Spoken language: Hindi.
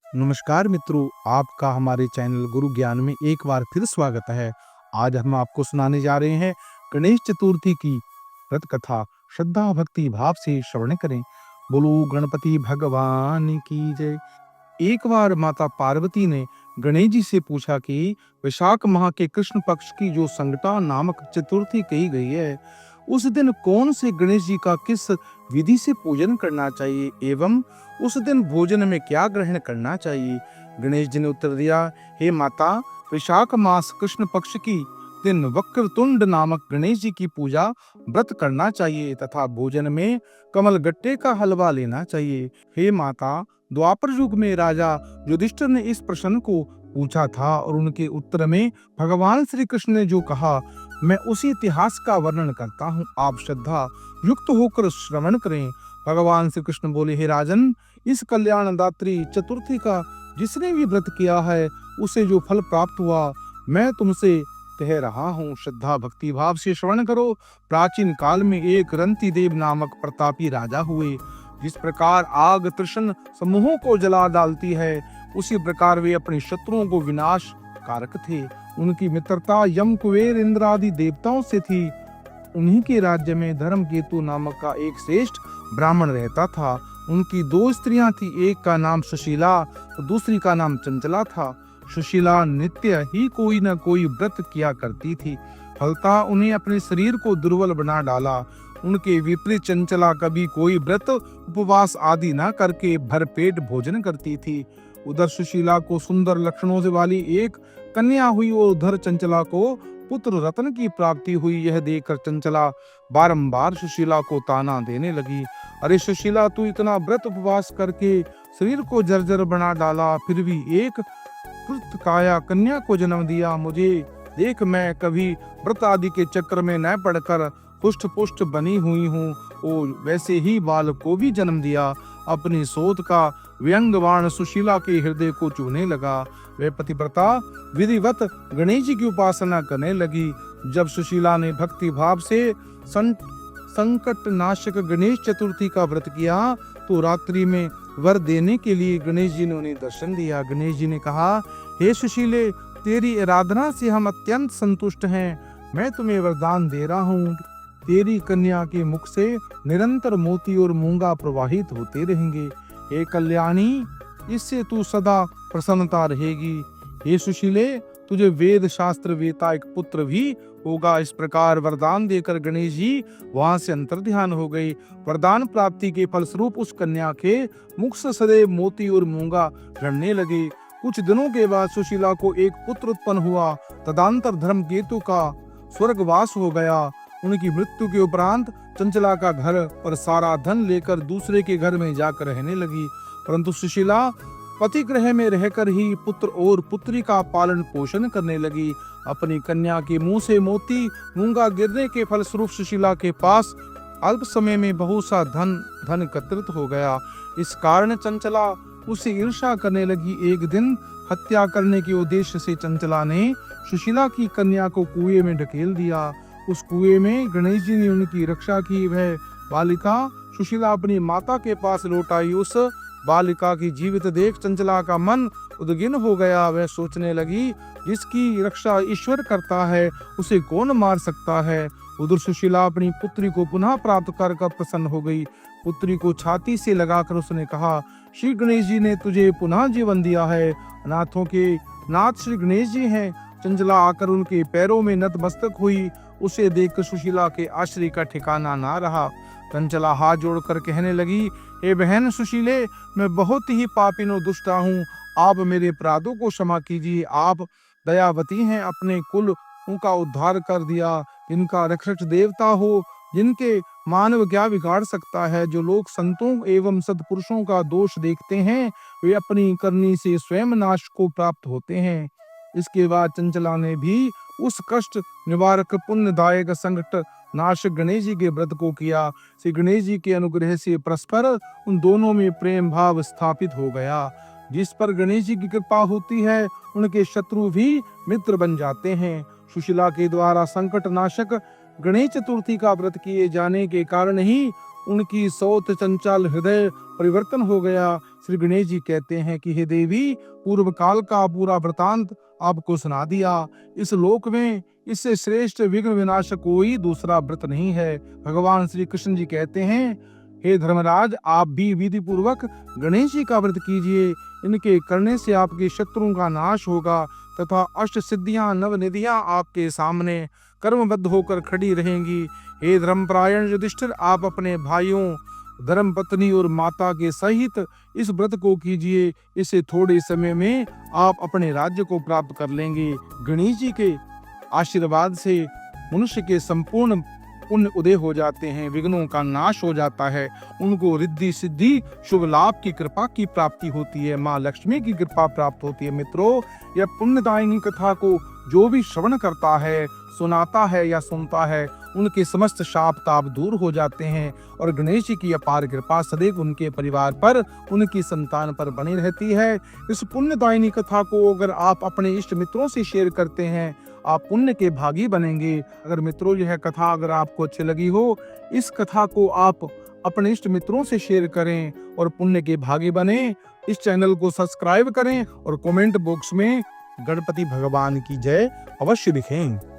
नमस्कार मित्रों, आपका हमारे चैनल गुरु ज्ञान में एक बार फिर स्वागत है। आज हम आपको सुनाने जा रहे हैं गणेश चतुर्थी की व्रत कथा। श्रद्धा भक्ति भाव से श्रवण करें। बोलो गणपति भगवान की जय। एक बार माता पार्वती ने गणेश जी से पूछा कि वैशाख माह के कृष्ण पक्ष की जो संकटा नामक चतुर्थी कही गई है, उस दिन कौन से गणेश जी का किस विधि से पूजन करना चाहिए एवं उस दिन भोजन में क्या ग्रहण करना चाहिए। गणेश जी ने उत्तर दिया, हे माता, वैशाख मास कृष्ण पक्ष की दिन वक्रतुंड नामक गणेश जी की पूजा व्रत करना चाहिए तथा भोजन में कमल गट्टे का हलवा लेना चाहिए। हे माता, द्वापर युग में राजा युधिष्ठिर ने इस प्रश्न को पूछा था और उनके उत्तर में भगवान श्री कृष्ण ने जो कहा, मैं उसी इतिहास का वर्णन करता हूँ, आप श्रद्धा युक्त होकर श्रवण करें। भगवान श्री कृष्ण बोले, हे राजन, इस कल्याणदात्री चतुर्थी का जिसने भी व्रत किया है उसे जो फल प्राप्त हुआ, मैं तुमसे कह रहा हूँ, श्रद्धा भक्ति भाव से श्रवण करो। प्राचीन काल में एक रंती देव नामक प्रतापी राजा हुए। जिस प्रकार आग तृष्ण समूहों को जला डालती है, उसी प्रकार वे अपने शत्रुओं को विनाश कारक थे। उनकी मित्रता यम कुबेर इंद्र आदि देवताओं से थी। उन्हीं के राज्य में धर्म केतु नामक का एक श्रेष्ठ ब्राह्मण रहता था। उनकी दो स्त्रियां थी, एक का नाम सुशीला तो दूसरी का नाम चंचला था। सुशीला नित्य ही कोई न कोई व्रत किया करती थी, फलता उन्हें अपने शरीर को दुर्बल बना डाला। उनके विपरीत चंचला कभी कोई व्रत उपवास आदि न करके भरपेट भोजन करती थी। उधर सुशीला को सुंदर लक्षणों से वाली एक कन्या हुई और उधर चंचला को पुत्र रत्न की प्राप्ति हुई। यह देखकर चंचला बारंबार सुशीला को ताना देने लगी, अरे सुशीला, तू इतना व्रत उपवास करके शरीर को जर्जर बना डाला, फिर भी एक कृत काया कन्या को जन्म दिया। मुझे देख, मैं कभी व्रत आदि के चक्र में न पड़कर पुष्ट पुष्ट बनी हुई हूँ और वैसे ही बाल को भी जन्म दिया। अपनी सोच का व्यंग्यवाण सुशीला के हृदय को चूने लगा। वह पतिव्रता विधिवत गणेश जी की उपासना करने लगी। जब सुशीला ने भक्ति भाव से संकट नाशक गणेश चतुर्थी का व्रत किया तो रात्रि में वर देने के लिए गणेश जी ने उन्हें दर्शन दिया। गणेश जी ने कहा, हे सुशीले, तेरी आराधना से हम अत्यंत संतुष्ट हैं। मैं तुम्हें वरदान दे रहा हूँ, तेरी कन्या के मुख से निरंतर मोती और मूंगा प्रवाहित होते रहेंगे। हे कल्याणी, इससे तू सदा प्रसन्नता रहेगी। हे सुशीले, तुझे वेद शास्त्र वेता एक पुत्र भी होगा। इस प्रकार वरदान देकर गणेश जी वहां से अंतर्ध्यान हो गए। वरदान प्राप्ति के फलस्वरूप उस कन्या के मुख से सदैव मोती और मूंगा झड़ने लगे। कुछ दिनों के बाद सुशीला को एक पुत्र उत्पन्न हुआ। तदंतर धर्म केतु का स्वर्गवास हो गया। उनकी मृत्यु के उपरांत चंचला का घर और सारा धन लेकर दूसरे के घर में जाकर रहने लगी, परंतु सुशीला पति गृह में रहकर ही पुत्र और पुत्री का पालन पोषण करने लगी। अपनी कन्या के मुंह से मोती मूंगा गिरने के फलस्वरूप सुशीला के पास अल्प समय में बहुत सा धन एकत्रित हो गया। इस कारण चंचला उसे ईर्ष्या करने लगी। एक दिन हत्या करने के उद्देश्य से चंचला ने सुशीला की कन्या को कुएं में ढकेल दिया। उस कुएं में गणेश जी ने उनकी रक्षा की। वह बालिका सुशीला अपनी माता के पास लौट आई। उस बालिका की जीवित देख चंचला का मन उद्विग्न हो गया। वह सोचने लगी, जिसकी रक्षा ईश्वर करता है उसे कौन मार सकता है। उधर सुशीला अपनी पुत्री को पुनः प्राप्त कर प्रसन्न हो गई। पुत्री को छाती से लगाकर उसने कहा, श्री गणेश जी ने तुझे पुनः जीवन दिया है। अनाथों के नाथ श्री गणेश जी हैं। चंचला आकर उनके पैरों में नतमस्तक हुई। उसे देखकर सुशीला के आश्चर्य का ठिकाना ना रहा। चंचला हाथ जोड़कर कहने लगी, हे बहन सुशीले, मैं बहुत ही पापिन और दुष्टा हूँ। आप मेरे अपराधों को क्षमा कीजिए। आप दयावती हैं, अपने कुल का उद्धार कर दिया। इनका रक्षक देवता हो, जिनके मानव क्या बिगाड़ सकता है। जो लोग संतों एवं सत्पुरुषों का दोष देखते हैं, वे अपनी करनी से स्वयं नाश को प्राप्त होते हैं। इसके बाद चंचला ने भी उस कष्ट निवारक पुण्यदायक संकट नाशक गणेश जी के व्रत को किया। श्री गणेश जी के अनुग्रह से परस्पर उन दोनों में प्रेम भाव स्थापित हो गया। जिस पर गणेश जी की कृपा होती है, उनके शत्रु भी मित्र बन जाते हैं। सुशीला के द्वारा संकट नाशक गणेश चतुर्थी का व्रत किए जाने के कारण ही उनकी सोच चंचल हृदय परिवर्तन हो गया। श्री गणेश जी कहते हैं कि हे देवी, पूर्व काल का पूरा वृतांत आपको सुना दिया। इस लोक में इससे श्रेष्ठ विघ्न विनाशक कोई दूसरा व्रत नहीं है। भगवान श्री कृष्ण जी कहते हैं, हे धर्मराज, आप भी विधि पूर्वक गणेश जी का व्रत कीजिए। इनके करने से आपके शत्रुओं का नाश होगा तथा अष्ट सिद्धियां नव निधियां आपके सामने कर्मबद्ध होकर खड़ी रहेंगी। हे धर्मपरायण युधिष्ठिर, आप अपने भाइयों, धर्म पत्नी और माता के सहित इस व्रत को कीजिए। इससे थोड़े समय में आप अपने राज्य को प्राप्त कर लेंगे। गणेश जी के आशीर्वाद से मनुष्य के संपूर्ण पुण्य उदय हो जाते हैं, विघ्नों का नाश हो जाता है, उनको रिद्धि सिद्धि शुभ लाभ की कृपा की प्राप्ति होती है, माँ लक्ष्मी की कृपा प्राप्त होती है। मित्रों, यह पुण्यदायिनी कथा को जो भी श्रवण करता है, सुनाता है या सुनता है, उनके समस्त शाप ताप दूर हो जाते हैं और गणेश जी की अपार कृपा सदैव उनके परिवार पर, उनकी संतान पर बनी रहती है। इस पुण्यदायिनी कथा को अगर आप अपने इष्ट मित्रों से शेयर करते हैं, आप पुण्य के भागी बनेंगे। अगर मित्रों, यह कथा अगर आपको अच्छी लगी हो, इस कथा को आप अपने इष्ट मित्रों से शेयर करें और पुण्य के भागी बने। इस चैनल को सब्सक्राइब करें और कमेंट बॉक्स में गणपति भगवान की जय अवश्य लिखें।